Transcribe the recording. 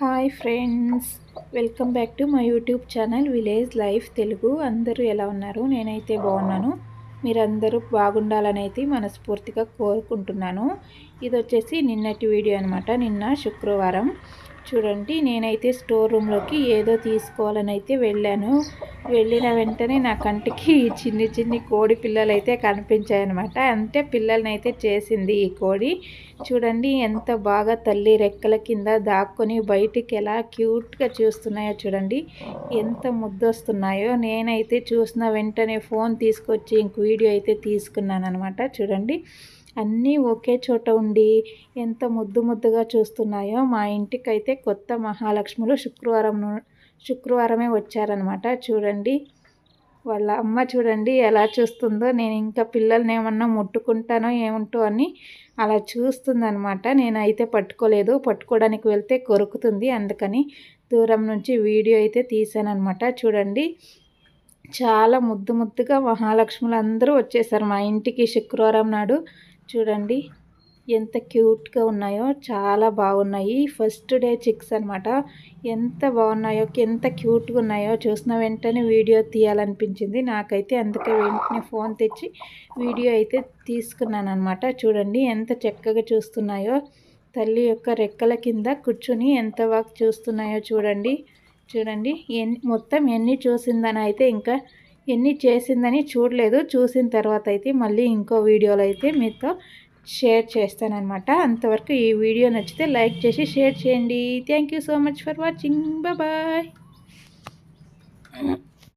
Hi friends, welcome back to my YouTube channel village life Telugu. అందరూ ఎలా ఉన్నారు? నేనైతే బాగున్నాను. మీరందరూ బాగుండాలని అయితే మనస్ఫూర్తిగా కోరుకుంటున్నాను. ఇది వచ్చేసి నిన్నటి వీడియో అనమాట. నిన్న శుక్రవారం చూడండి, నేనైతే స్టోర్ రూమ్లోకి ఏదో తీసుకోవాలని అయితే వెళ్ళాను. వెళ్ళిన వెంటనే నా కంటికి చిన్ని చిన్ని కోడి పిల్లలు అయితే కనిపించాయన్నమాట. అంటే పిల్లల్ని అయితే చేసింది ఈ కోడి. చూడండి ఎంత బాగా తల్లి రెక్కల కింద దాక్కొని బయటికి ఎలా క్యూట్గా చూస్తున్నాయో చూడండి, ఎంత ముద్దొస్తున్నాయో. నేనైతే చూసిన వెంటనే ఫోన్ తీసుకొచ్చి ఇంక వీడియో అయితే తీసుకున్నాను అనమాట. చూడండి అన్నీ ఒకే చోట ఉండి ఎంత ముద్దు ముద్దుగా చూస్తున్నాయో. మా ఇంటికైతే కొత్త మహాలక్ష్ములు శుక్రవారమే వచ్చారనమాట. చూడండి వాళ్ళ అమ్మ చూడండి ఎలా చూస్తుందో. నేను ఇంకా పిల్లల్ని ఏమన్నా ముట్టుకుంటానో ఏముంటో అని అలా చూస్తుందనమాట. నేనైతే పట్టుకోలేదు, పట్టుకోవడానికి వెళ్తే కొరుకుతుంది, అందుకని దూరం నుంచి వీడియో అయితే తీసానమాట. చూడండి చాలా ముద్దు ముద్దుగా మహాలక్ష్ములు అందరూ వచ్చేసారు మా ఇంటికి శుక్రవారం నాడు. చూడండి ఎంత క్యూట్గా ఉన్నాయో, చాలా బాగున్నాయి. ఫస్ట్ డే చిక్స్ అనమాట. ఎంత బాగున్నాయో, ఎంత క్యూట్గా ఉన్నాయో చూసిన వెంటనే వీడియో తీయాలనిపించింది నాకైతే. అందుకే వెంటనే ఫోన్ తెచ్చి వీడియో అయితే తీసుకున్నాను అనమాట. చూడండి ఎంత చక్కగా చూస్తున్నాయో, తల్లి యొక్క రెక్కల కింద కూర్చుని ఎంత బాగా చూస్తున్నాయో చూడండి. చూడండి మొత్తం ఎన్ని చూసిందని అయితే ఇంకా ఎన్ని చేసిందని చూడలేదు. చూసిన తర్వాత అయితే మళ్ళీ ఇంకో వీడియోలో అయితే మీతో షేర్ చేస్తానన్నమాట. అంతవరకు ఈ వీడియో నచ్చితే లైక్ చేసి షేర్ చేయండి. Thank you so much for watching. Bye.